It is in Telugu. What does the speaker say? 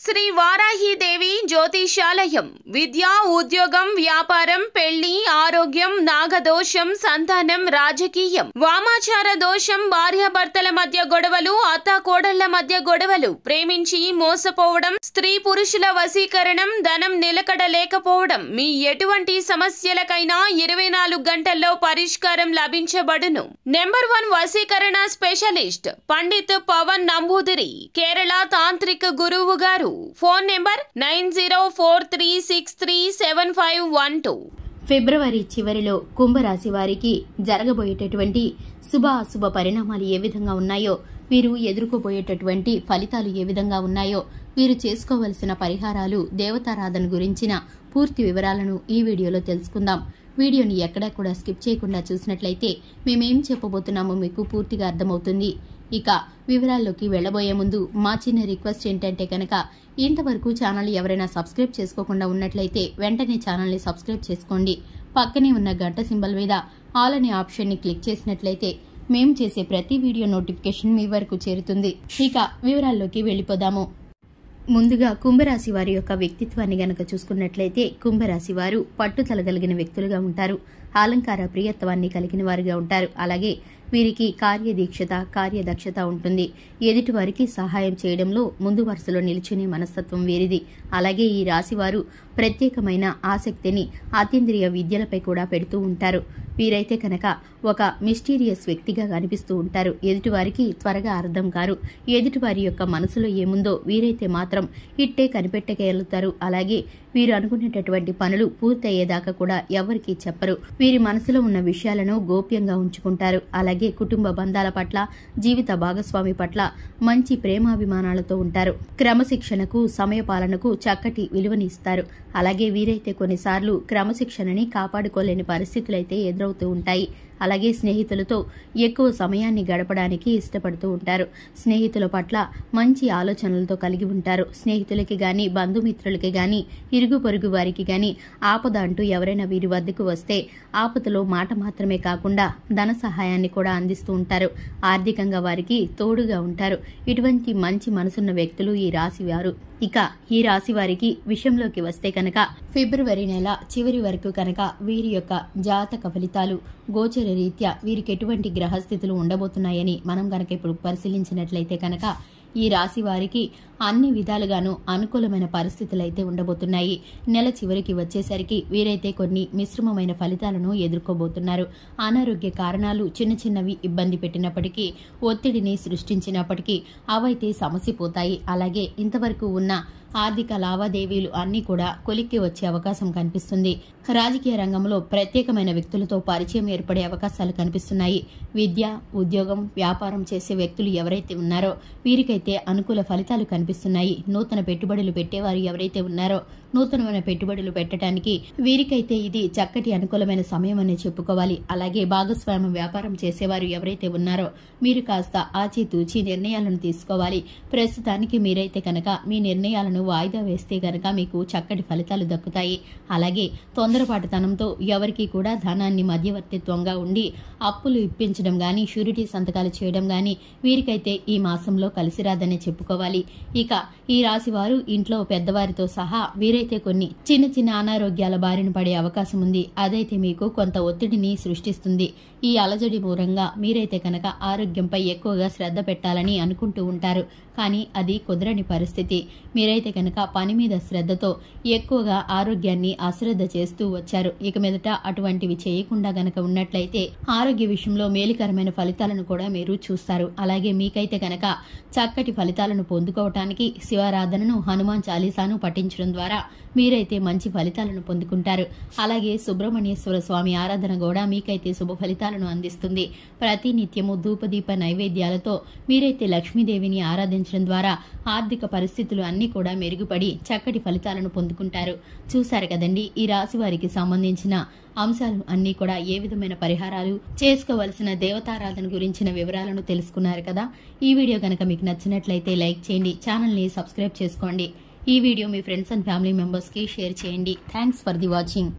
శ్రీ వారాహిదేవి జ్యోతిషాలయం విద్య, ఉద్యోగం, వ్యాపారం, పెళ్లి, ఆరోగ్యం, నాగదోషం, సంతానం, రాజకీయం, వామాచార దోషం, భార్యాభర్తల మధ్య గొడవలు, అత్తాకోడళ్ల మధ్య గొడవలు, ప్రేమించి మోసపోవడం, స్త్రీ పురుషుల వశీకరణం, ధనం నిలకడ లేకపోవడం, మీ ఎటువంటి సమస్యలకైనా 24 గంటల్లో పరిష్కారం లభించబడును. నెంబర్ 1 వశీకరణ స్పెషలిస్ట్ పండిత్ పవన్ నంబూదిరి, కేరళ తాంత్రిక గురువు గారు. Phone number 9043637512. ఫిబ్రవరి చివరిలో కుంభరాశి వారికి జరగబోయేటటువంటి శుభ పరిణామాలు ఏ విధంగా ఉన్నాయో, వీరు ఎదుర్కోబోయేటటువంటి ఫలితాలు ఏ విధంగా ఉన్నాయో, వీరు చేసుకోవలసిన పరిహారాలు, దేవతారాధన గురించిన పూర్తి వివరాలను ఈ వీడియోలో తెలుసుకుందాం. వీడియోని ఎక్కడా కూడా స్కిప్ చేయకుండా చూసినట్లయితే మేమేం చెప్పబోతున్నామో మీకు పూర్తిగా అర్థమవుతుంది. ఇక వివరాల్లోకి వెళ్లబోయే ముందు మా చిన్న రిక్వెస్ట్ ఏంటంటే కనుక, ఇంతవరకు ఛానల్ ఎవరైనా సబ్స్క్రైబ్ చేసుకోకుండా ఉన్నట్లయితే వెంటనే ఛానల్ని సబ్స్క్రైబ్ చేసుకోండి. పక్కనే ఉన్న గంట సింబల్ మీద ఆల్ అనే ఆప్షన్ని క్లిక్ చేసినట్లయితే మేము చేసే ప్రతి వీడియో నోటిఫికేషన్ మీ వరకు చేరుతుంది. ఇక వివరాల్లోకి వెళ్లిపోదాము. ముందుగా కుంభరాశి వారి యొక్క వ్యక్తిత్వాన్ని గనక చూసుకున్నట్లయితే, కుంభరాశి వారు పట్టుదల కలిగిన వ్యక్తులుగా ఉంటారు. అలంకార ప్రియత్వాన్ని కలిగిన వారుగా ఉంటారు. అలాగే వీరికి కార్యదీక్షత, కార్యదక్షత ఉంటుంది. ఎదుటి వారికి సహాయం చేయడంలో ముందు వరుసలో నిలిచునే మనస్తత్వం వీరిది. అలాగే ఈ రాశివారు ప్రత్యేకమైన ఆసక్తిని అతీంద్రియ విద్యలపై కూడా పెడుతూ ఉంటారు. వీరైతే కనుక ఒక మిస్టీరియస్ వ్యక్తిగా కనిపిస్తూ ఉంటారు. ఎదుటివారికి త్వరగా అర్థం కారు. ఎదుటివారి యొక్క మనసులో ఏముందో వీరైతే మాత్రం ఇట్టే కనిపెట్టగలుగుతారు. అలాగే వీరు అనుకునేటటువంటి పనులు పూర్తయ్యేదాకా కూడా ఎవరికీ చెప్పరు. వీరి మనసులో ఉన్న విషయాలను గోప్యంగా ఉంచుకుంటారు. అలాగే కుటుంబ బంధాల పట్ల, జీవిత భాగస్వామి పట్ల మంచి ప్రేమాభిమానాలతో ఉంటారు. క్రమశిక్షణకు, సమయపాలనకు చక్కటి విలువని ఇస్తారు. అలాగే వీరైతే కొన్నిసార్లు క్రమశిక్షణని కాపాడుకోలేని పరిస్థితులైతే ఎదురవుతూ ఉంటాయి. అలాగే స్నేహితులతో ఎక్కువ సమయాన్ని గడపడానికి ఇష్టపడుతూ ఉంటారు. స్నేహితుల పట్ల మంచి ఆలోచనలతో కలిగి ఉంటారు. స్నేహితులకి గాని, బంధుమిత్రులకి గాని, ఇరుగు పొరుగు వారికి గాని ఆపద అంటూ ఎవరైనా వీరి వద్దకు వస్తే ఆపదలో మాట మాత్రమే కాకుండా ధన సహాయాన్ని కూడా అందిస్తూ ఉంటారు. ఆర్థికంగా వారికి తోడుగా ఉంటారు. ఇటువంటి మంచి మనసున్న వ్యక్తులు ఈ రాశి వారు. ఇక ఈ రాశి వారికి విషయంలోకి వస్తే కనుక, ఫిబ్రవరి నెల చివరి వరకు కనుక వీరి యొక్క జాతక ఫలితాలు, గోచర రీత్యా వీరికి ఎటువంటి గ్రహస్థితులు ఉండబోతున్నాయని మనం కనుక ఇప్పుడు పరిశీలించినట్లయితే కనుక, ఈ రాశి వారికి అన్ని విధాలుగాను అనుకూలమైన పరిస్థితులు అయితే ఉండబోతున్నాయి. నెల చివరికి వచ్చేసరికి వీరైతే కొన్ని మిశ్రమమైన ఫలితాలను ఎదుర్కోబోతున్నారు. అనారోగ్య కారణాలు చిన్నవి ఇబ్బంది పెట్టినప్పటికీ, ఒత్తిడిని సృష్టించినప్పటికీ అవైతే సమసిపోతాయి. అలాగే ఇంతవరకు ఉన్న ఆర్థిక లావాదేవీలు అన్నీ కూడా కొలిక్కి వచ్చే అవకాశం కనిపిస్తుంది. రాజకీయ రంగంలో ప్రత్యేకమైన వ్యక్తులతో పరిచయం ఏర్పడే అవకాశాలు కనిపిస్తున్నాయి. విద్య, ఉద్యోగం, వ్యాపారం చేసే వ్యక్తులు ఎవరైతే ఉన్నారో వీరికైతే అనుకూల ఫలితాలు కనిపిస్తున్నాయి. నూతన పెట్టుబడులు పెట్టేవారు ఎవరైతే ఉన్నారో నూతనమైన పెట్టుబడులు పెట్టడానికి వీరికైతే ఇది చక్కటి అనుకూలమైన సమయం అనే చెప్పుకోవాలి. అలాగే భాగస్వామ్య వ్యాపారం చేసేవారు ఎవరైతే ఉన్నారో మీరు కాస్త ఆచితూచి నిర్ణయాలను తీసుకోవాలి. ప్రస్తుతానికి మీరైతే కనుక మీ నిర్ణయాలను వాయిదా వేస్తే గనక మీకు చక్కటి ఫలితాలు దక్కుతాయి. అలాగే తొందరపాటుతనంతో ఎవరికి కూడా ధనాన్ని మధ్యవర్తిత్వంగా ఉండి అప్పులు ఇప్పించడం గాని, షూరిటీ సంతకాలు చేయడం గాని వీరికైతే ఈ మాసంలో కలిసి రాదనే చెప్పుకోవాలి. ఇక ఈ రాశి వారు ఇంట్లో పెద్దవారితో సహా వీరైతే కొన్ని చిన్న అనారోగ్యాల బారిన పడే అవకాశం ఉంది. అదైతే మీకు కొంత ఒత్తిడిని సృష్టిస్తుంది. ఈ అలజడి మూలంగా మీరైతే కనుక ఆరోగ్యంపై ఎక్కువగా శ్రద్ధ పెట్టాలని అనుకుంటూ ఉంటారు. కానీ అది కుదరని పరిస్థితి. మీరైతే కనుక పని మీద శ్రద్ధతో ఎక్కువగా ఆరోగ్యాన్ని అశ్రద్ధ చేస్తూ వచ్చారు. ఇక మీదట అటువంటివి చేయకుండా గనక ఉన్నట్లయితే ఆరోగ్య విషయంలో మేలుకరమైన ఫలితాలను కూడా మీరు చూస్తారు. అలాగే మీకైతే కనుక చక్కటి ఫలితాలను పొందుకోవటానికి శివారాధనను, హనుమాన్ చాలీసాను పఠించడం ద్వారా మీరైతే మంచి ఫలితాలను పొందుకుంటారు. అలాగే సుబ్రహ్మణ్యేశ్వర స్వామి ఆరాధన కూడా మీకైతే శుభ ఫలితాలను అందిస్తుంది. ప్రతి నిత్యము ధూపదీప నైవేద్యాలతో మీరైతే లక్ష్మీదేవిని ఆరాధించడం ద్వారా ఆర్థిక పరిస్థితులు అన్ని కూడా మెరుగుపడి చక్కటి ఫలితాలను పొందుకుంటారు. చూశారు కదండి, ఈ రాశి వారికి సంబంధించిన అంశాలు అన్ని కూడా ఏ విధమైన పరిహారాలు, చేసుకోవలసిన దేవతారాధన గురించిన వివరాలను తెలుసుకున్నారు కదా. ఈ వీడియో కనుక మీకు నచ్చినట్లయితే లైక్ చేయండి, ఛానల్ని సబ్స్క్రైబ్ చేసుకోండి. ఈ video me friends and family members కి షేర్ చేయండి. Thanks for the watching.